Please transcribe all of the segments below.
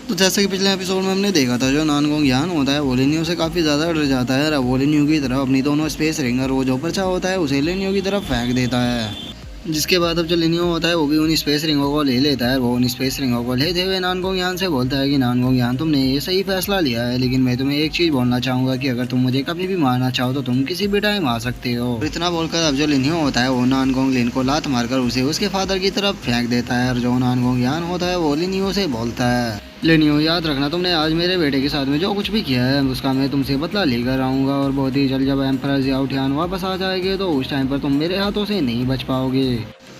तो जैसे कि पिछले एपिसोड में हमने देखा था, जो नानगोंग यान होता है वो लिन्यू से काफ़ी ज़्यादा डर जाता है और वो लिन्यू की तरफ अपनी दोनों स्पेस रिंग और वो जो बचा होता है उसे लिन्यू की तरफ फेंक देता है। जिसके बाद अब जो लिन्यू होता है वो भी उन स्पेस रिंगों को ले लेता है। वो उन स्पेस रिंगों को लेते हुए नानगोंग यान से बोलता है कि नानगोंग यान, तुमने ये सही फैसला लिया है, लेकिन मैं तुम्हें एक चीज़ बोलना चाहूँगा कि अगर तुम मुझे कभी भी मारना चाहो तो तुम किसी भी टाइम आ सकते हो। और इतना बोलकर अब जो लिन्यू होता है वो नानगोंग लिन को लात मारकर उसे उसके फादर की तरफ फेंक देता है। और जो नानगोंग यान होता है वो लिन्यू से बोलता है, लिन्यू याद रखना, तुमने आज मेरे बेटे के साथ में जो कुछ भी किया है उसका मैं तुमसे बदला लेकर आऊँगा और बहुत ही जल्द जब एम्परर जियाओ टियान वापस आ जाएंगे तो उस टाइम पर तुम मेरे हाथों से नहीं बच पाओगे।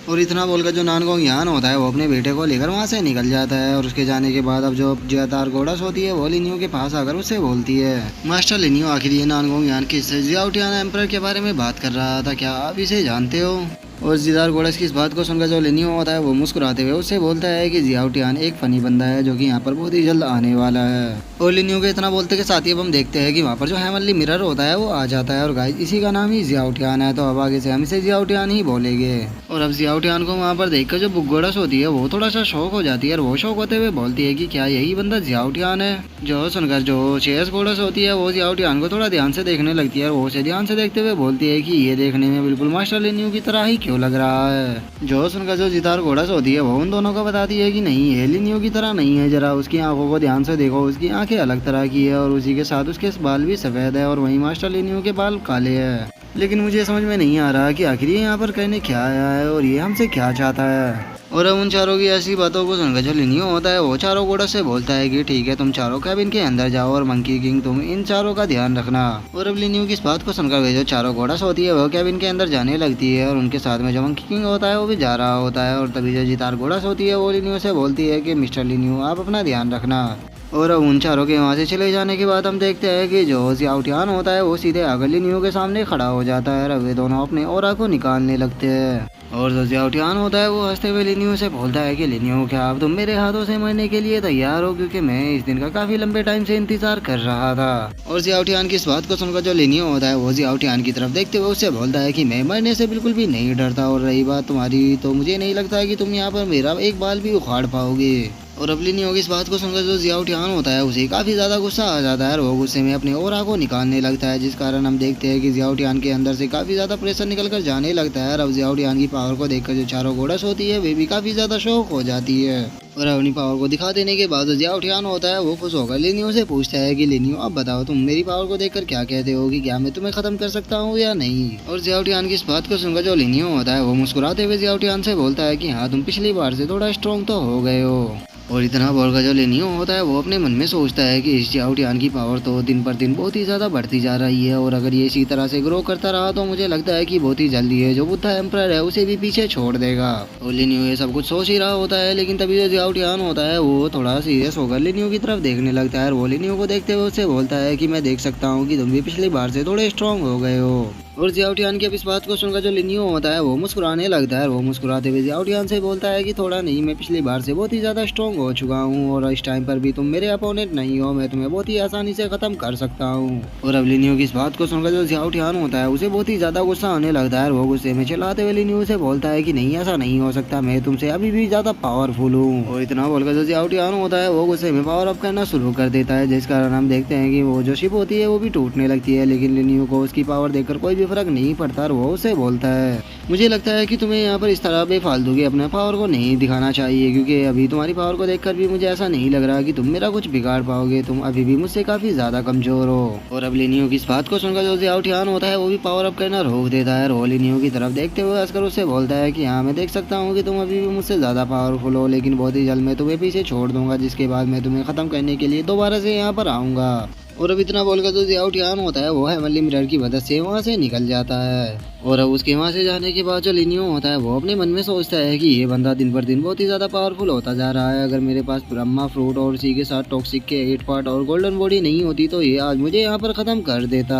और इतना बोलकर जो नानगोंग यान होता है वो अपने बेटे को लेकर वहाँ से निकल जाता है। और उसके जाने के बाद अब जो जियातार गोडस होती है वो लिन्यू के पास आकर उससे बोलती है, मास्टर लिन्यू, आखिर ये नानगोंग यान किस जियाओ टियान एम्परर के बारे में बात कर रहा था, क्या आप इसे जानते हो? और जिदार गोडस की इस बात को सुनकर जो लिन्यू होता है वो मुस्कुराते हुए उससे बोलता है कि जियाओ टियान एक फनी बंदा है जो कि यहाँ पर बहुत ही जल्द आने वाला है। और लिन्यू के इतना बोलते के साथ ही अब हम देखते हैं कि वहाँ पर जो हेवनली मिरर होता है वो आ जाता है। और गाइस, इसी का नाम ही जियाओ टियान है, तो अब आगे से हम इसे जियाओ टियान ही बोलेंगे। और अब जियाओ टियान को वहाँ पर देखकर जो बुक गोडस होती है वो थोड़ा सा शौक हो जाती है और वो शौक होते हुए बोलती है कि क्या यही बंदा जियाओ टियान है? जो सुनकर जो चेस गोडस होती है वो जियाओ टियान को थोड़ा ध्यान से देखने लगती है और वो उसे ध्यान से देखते हुए बोलती है कि ये देखने में बिल्कुल मास्टर लिन्यू की तरह ही क्यों लग रहा है? जो सुनकर जो जितार गोडस होती है वो उन दोनों को बताती है कि नहीं, ये लिन्यू की तरह नहीं है, जरा उसकी आंखों को ध्यान से देखो, उसकी आंखें अलग तरह की है और उसी के साथ उसके बाल भी सफेद है और वहीं मास्टर लिन्यू के बाल काले हैं। लेकिन मुझे समझ में नहीं आ रहा कि आखिर ये यहाँ पर कहने क्या आया है और ये हमसे क्या चाहता है। और अब उन चारों की ऐसी बातों को सुनकर जो लिन्यू होता है वो चारों गोडस से बोलता है कि ठीक है, तुम चारों कैबिन के अंदर जाओ और मंकी किंग तुम इन चारों का ध्यान रखना। और अब लिन्यू की इस बात को सुनकर वे जो चारों गोडस होती है वो कैबिन के अंदर जाने लगती है और उनके साथ में जो मंकी किंग होता है वो भी जा रहा होता है। और तभी जो जितार गोडस होती है वो लिन्यू से बोलती है कि मिस्टर लिन्यू, आप अपना ध्यान रखना। और अब उन चारों के वहाँ से चले जाने के बाद हम देखते हैं कि जो जियाओ टियान होता है वो सीधे आकर लिन्यू के सामने खड़ा हो जाता है और वे दोनों अपने ऑरा को निकालने लगते हैं। और जो जियाओ टियान होता है वो हंसते हुए लिन्यू से बोलता है कि लिन्यू, क्या अब तुम मेरे हाथों से मरने के लिए तैयार हो? क्योंकि मैं इस दिन का काफी लंबे टाइम से इंतजार कर रहा था। और जियाओ टियान की इस बात को सुनकर जो लिन्यू होता है वो जियाओ टियान की तरफ देखते हुए उससे बोलता है कि मैं मरने से बिल्कुल भी नहीं डरता, और रही बात तुम्हारी, तो मुझे नहीं लगता है कि तुम यहाँ पर मेरा एक बाल भी उखाड़ पाओगे। और अब लिन्यू की इस बात को सुनकर जो जियाओ टियान होता है उसे काफ़ी ज़्यादा गुस्सा आ जाता है और वो गुस्से में अपने ऑरा को निकालने लगता है, जिस कारण हम देखते हैं कि जियाओ टियान के अंदर से काफ़ी ज़्यादा प्रेशर निकल कर जाने लगता है। और अब जियाओ टियान की पावर को देखकर जो चारों गोडस होती है वे भी काफ़ी ज़्यादा शौक हो जाती है। और अपनी पावर को दिखा देने के बाद जो जियाओ टियान होता है वो खुश होकर लिन्यू से पूछता है कि लिन्यू, अब बताओ तुम मेरी पावर को देखकर क्या कहते हो, कि क्या मैं तुम्हें खत्म कर सकता हूँ या नहीं? और जियाओ टियान की इस बात को सुनकर जो लिन्यू होता है वो मुस्कुराते हुए जियाओ टियान से बोलता है कि हाँ, तुम पिछली बार से थोड़ा स्ट्रॉन्ग तो हो गए हो। और इतना बोलकर जो लिन्यू होता है वो अपने मन में सोचता है कि इस जियाओ टियान की पावर तो दिन पर दिन बहुत ही ज़्यादा बढ़ती जा रही है और अगर ये इसी तरह से ग्रो करता रहा तो मुझे लगता है कि बहुत ही जल्दी है जो बुद्धा एम्परर है उसे भी पीछे छोड़ देगा। और लिन्यू ये सब कुछ सोच ही रहा होता है, लेकिन तभी जो जियाओ टियान होता है वो थोड़ा सीरियस होकर लिन्यू की तरफ देखने लगता है और वो लिन्यू को देखते हुए उससे बोलता है कि मैं देख सकता हूँ कि तुम भी पिछली बार से थोड़े स्ट्रॉन्ग हो गए हो। और जियाओ टियान की अब इस बात को सुनकर जो लिन्यू होता है वो मुस्कुराने लगता है और वो मुस्कुराते हुए जियाओ टियान से बोलता है कि थोड़ा नहीं, मैं पिछली बार से बहुत ही ज़्यादा स्ट्रॉन्ग हो चुका हूँ और इस टाइम पर भी तुम मेरे अपोनेंट नहीं हो, मैं तुम्हें बहुत ही आसानी से ख़त्म कर सकता हूँ। और अब लिन्यू की इस बात को सुनकर जो जियाओ टियान होता है उसे बहुत ही ज़्यादा गुस्सा आने लगता है और वो गुस्से में चिल्लाते हुए लिन्यू से बोलता है कि नहीं, ऐसा नहीं हो सकता, मैं तुमसे अभी भी ज़्यादा पावरफुल हूँ। और इतना बोलकर जो जियाओ टियान होता है वो गुस्से में पावर अप करना शुरू कर देता है, जिस कारण हम देखते हैं कि वो जो शिप होती है वो भी टूटने लगती है। लेकिन लिन्यू को उसकी पावर देखकर कोई भी फर्क नहीं पड़ता, वो उसे बोलता है, मुझे लगता है कि तुम्हें यहाँ पर इस तरह बेफालतू के अपने पावर को नहीं दिखाना चाहिए, क्योंकि अभी तुम्हारी पावर को देखकर भी मुझे ऐसा नहीं लग रहा कि तुम मेरा कुछ बिगाड़ पाओगे, तुम अभी भी मुझसे काफी ज्यादा कमजोर हो। और अब लिन्यू की इस बात को सुनकर जो जियाओ टियान होता है वो भी पावर अप करना रोक देता है और लिन्यू की तरफ देखते हुए हंसकर उससे बोलता है कि हाँ, मैं देख सकता हूँ कि तुम अभी भी मुझसे ज्यादा पावरफुल हो, लेकिन बहुत ही जल्द मैं तुम्हें पीछे छोड़ दूंगा, जिसके बाद मैं तुम्हें खत्म करने के लिए दोबारा से यहाँ पर आऊंगा। और अब इतना बोलकर जो जियाओ टियान होता है वो हेवनली मिरर की मदद से वहाँ से निकल जाता है। और अब उसके वहाँ से जाने के बाद जो लिन्यू होता है वो अपने मन में सोचता है कि ये बंदा दिन पर दिन बहुत ही ज़्यादा पावरफुल होता जा रहा है, अगर मेरे पास ब्रह्मा फ्रूट और उसी के साथ टॉक्सिक के 8 पार्ट और गोल्डन बॉडी नहीं होती तो ये आज मुझे यहाँ पर ख़त्म कर देता।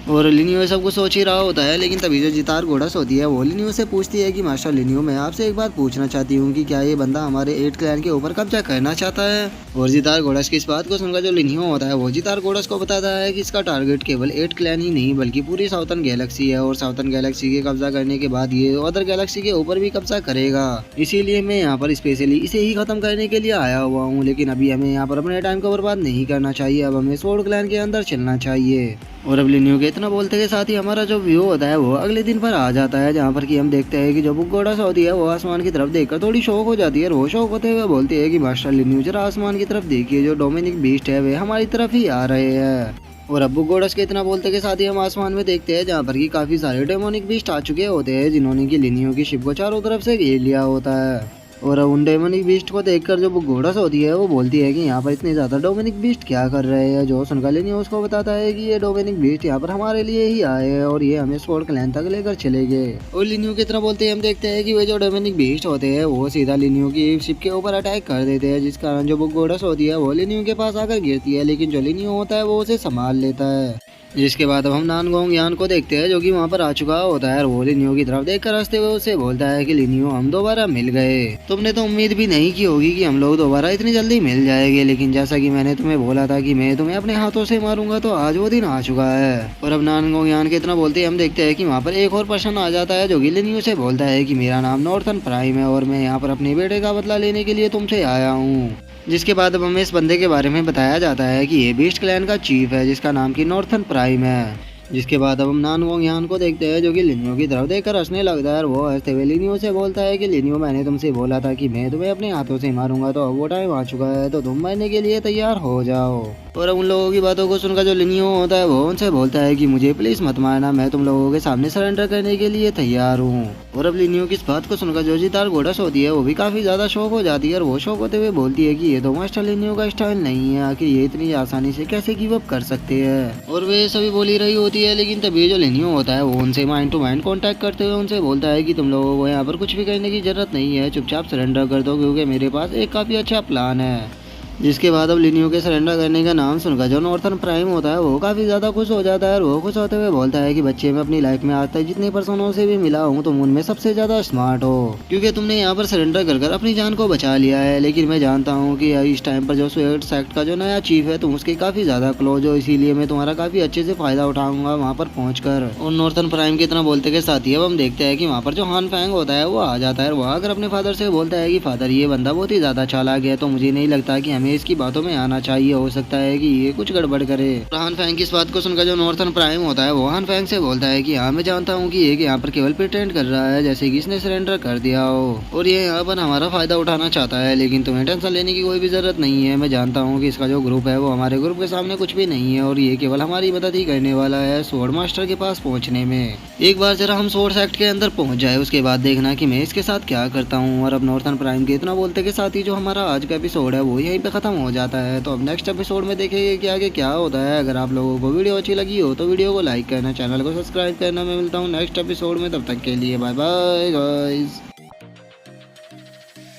और लिनियो सब कुछ सोच ही रहा होता है, लेकिन तभी जो जितार घोड़स होती है वो लिनियो से पूछती है कि मास्टर लिनियो, मैं आपसे एक बात पूछना चाहती हूँ कि क्या ये बंदा हमारे 8 क्लैन के ऊपर कब्जा करना चाहता है। और जितार घोड़स की इस बात को सुनकर जो लिनियो होता है वो जितार घोड़स को बताता है कि इसका टारगेट केवल 8 क्लैन ही नहीं बल्कि पूरी साउथर्न गैलेक्सी है, और साउथर्न गैलेक्सी के कब्जा करने के बाद ये अदर गैलेक्सी के ऊपर भी कब्जा करेगा। इसीलिए मैं यहाँ पर स्पेशली इसे ही खत्म करने के लिए आया हुआ हूँ, लेकिन अभी हमें यहाँ पर अपने टाइम को बर्बाद नहीं करना चाहिए, अब हमें स्वॉर्ड क्लैन के अंदर चलना चाहिए। और अब लिनियो के इतना बोलते के साथ ही हमारा जो व्यू होता है वो अगले दिन पर आ जाता है, जहाँ पर कि हम देखते हैं कि जो बुक गोडस होती है वो आसमान की तरफ देखकर थोड़ी शौक हो जाती है, और वो शौक होते हुए बोलती है कि मास्टर लिनियो जरा आसमान की तरफ देखिए, जो डोमिनिक बीस्ट है वे हमारी तरफ ही आ रहे हैं। और अब बुक गोडस के इतना बोलते के साथ ही हम आसमान में देखते हैं, जहाँ पर कि काफी सारे डेमोनिक बीस्ट आ चुके होते हैं, जिन्होंने की लिनियो की शिप को चारों तरफ से घेर लिया होता है। और उन डेमोनिक बीस्ट को देखकर जो घोड़स होती है वो बोलती है कि यहाँ पर इतने ज्यादा डोमिनिक बीस्ट क्या कर रहे हैं। जो सुनकर लिनियो उसको बताता है कि ये डोमिनिक बीस्ट यहाँ पर हमारे लिए ही आए हैं और ये हमें स्वॉर्ड क्लैन तक लेकर चले गए। और लिनियो की तरह बोलते हैं हम देखते हैं कि वे जो डोमिनिक बीस्ट होते हैं वो सीधा लिनियो की शिप के ऊपर अटैक कर देते हैं, जिस कारण जो घोड़स होती है वो लिनियो के पास आकर गिरती है, लेकिन जो लिनियो होता है वो उसे संभाल लेता है। जिसके बाद अब हम नानगोंग यान को देखते हैं, जो कि वहाँ पर आ चुका होता है, और वो लिनियो की तरफ देखकर हंसते हुए उसे बोलता है कि लिनियो हम दोबारा मिल गए। तुमने तो उम्मीद भी नहीं की होगी कि हम लोग दोबारा इतनी जल्दी मिल जाएंगे, लेकिन जैसा कि मैंने तुम्हें बोला था कि मैं तुम्हें अपने हाथों से मारूंगा, तो आज वो दिन आ चुका है। और अब नानगोंग यान के इतना बोलते हम देखते हैं कि वहाँ पर एक और पर्सन आ जाता है, जो कि लिनियो से बोलता है कि मेरा नाम नॉर्थन प्राइम है और मैं यहाँ पर अपने बेटे का बदला लेने के लिए तुमसे आया हूँ। जिसके बाद अब हमें इस बंदे के बारे में बताया जाता है कि ये बीस्ट क्लैन का चीफ है, जिसका नाम की नॉर्थन प्राइम है। जिसके बाद अब हम नानगोंग यान को देखते हैं, जो कि लिनियो की तरफ देखकर हंसने लगता है, और वो हंसते हुए लिनियो से बोलता है कि लिनियो मैंने तुमसे बोला था कि मैं तुम्हें अपने हाथों से मारूंगा, तो अब वो टाइम आ चुका है, तो तुम मरने के लिए तैयार हो जाओ। और उन लोगों की बातों को सुनकर जो लिनियो होता है वो उनसे बोलता है कि मुझे प्लीज मत मारना, मैं तुम लोगों के सामने सरेंडर करने के लिए तैयार हूँ। और अब लिनियो की इस बात को सुनकर जो जितार घोड़स होती है वो भी काफी ज्यादा शौक हो जाती है, और वो शौक होते हुए बोलती है कि ये तो मास्टर लिनियो का स्टाइल नहीं है, आखिर ये इतनी आसानी से कैसे गिव अप कर सकते हैं। और वे सभी बोल ही रही होती है, लेकिन तभी जो लिनियो होता है वो उनसे माइंड टू माइंड कांटेक्ट करते हुए उनसे बोलता है कि तुम लोगों को यहाँ पर कुछ भी करने की जरूरत नहीं है, चुपचाप सरेंडर कर दो, क्योंकि मेरे पास एक काफी अच्छा प्लान है। जिसके बाद अब लिनियो के सरेंडर करने का नाम सुनकर जो नॉर्थन प्राइम होता है वो काफी ज्यादा खुश हो जाता है, और वो खुश होते हुए बोलता है कि बच्चे मैं अपनी लाइफ में आज तक जितने पर्सनों से भी मिला हूँ तुम उनमें सबसे ज्यादा स्मार्ट हो, क्योंकि तुमने यहाँ पर सरेंडर कर कर अपनी जान को बचा लिया है। लेकिन मैं जानता हूँ कि इस टाइम पर जो स्वेट सेक्ट का जो नया चीफ है तुम उसके काफी ज्यादा क्लोज हो, इसीलिए मैं तुम्हारा काफी अच्छे से फायदा उठाऊंगा वहाँ पर पहुँच कर। और नॉर्थन प्राइम की इतना बोलते के साथ ही अब हम देखते हैं कि वहाँ पर जो हान फैंग होता है वो आ जाता है, वो आकर अपने फादर से बोलता है कि फादर ये बंदा बहुत ही ज्यादा चालाक है, तो मुझे नहीं लगता कि हमें इसकी बातों में आना चाहिए, हो सकता है कि ये कुछ गड़बड़ करे। हान फैंग की इस बात को सुनकर जो नॉर्थन प्राइम होता है वो हान फैंग से बोलता है कि हाँ मैं जानता हूँ कि ये यहाँ पर केवल प्रिटेंड कर रहा है, जैसे कि इसने सरेंडर कर दिया हो, और ये यहाँ पर हमारा फायदा उठाना चाहता है, लेकिन तुम्हें टेंशन लेने की कोई भी जरूरत नहीं है। मैं जानता हूँ कि इसका जो ग्रुप है वो हमारे ग्रुप के सामने कुछ भी नहीं है, और ये केवल हमारी मदद ही करने वाला है स्वॉर्ड मास्टर के पास पहुँचने में। एक बार जरा हम स्वॉर्ड सेक्ट के अंदर पहुँच जाए, उसके बाद देखना कि मैं इसके साथ क्या करता हूँ। और अब नॉर्थन प्राइम के इतना बोलते के साथ ही जो हमारा आज का एपिसोड है वो यहीं पे खत्म हो जाता है। तो अब नेक्स्ट एपिसोड में देखेंगे कि आगे क्या होता है। अगर आप लोगों को वीडियो अच्छी लगी हो तो वीडियो को लाइक करना, चैनल को सब्सक्राइब करना। मैं मिलता हूँ नेक्स्ट एपिसोड में, तब तक के लिए बाय बाय गाइस।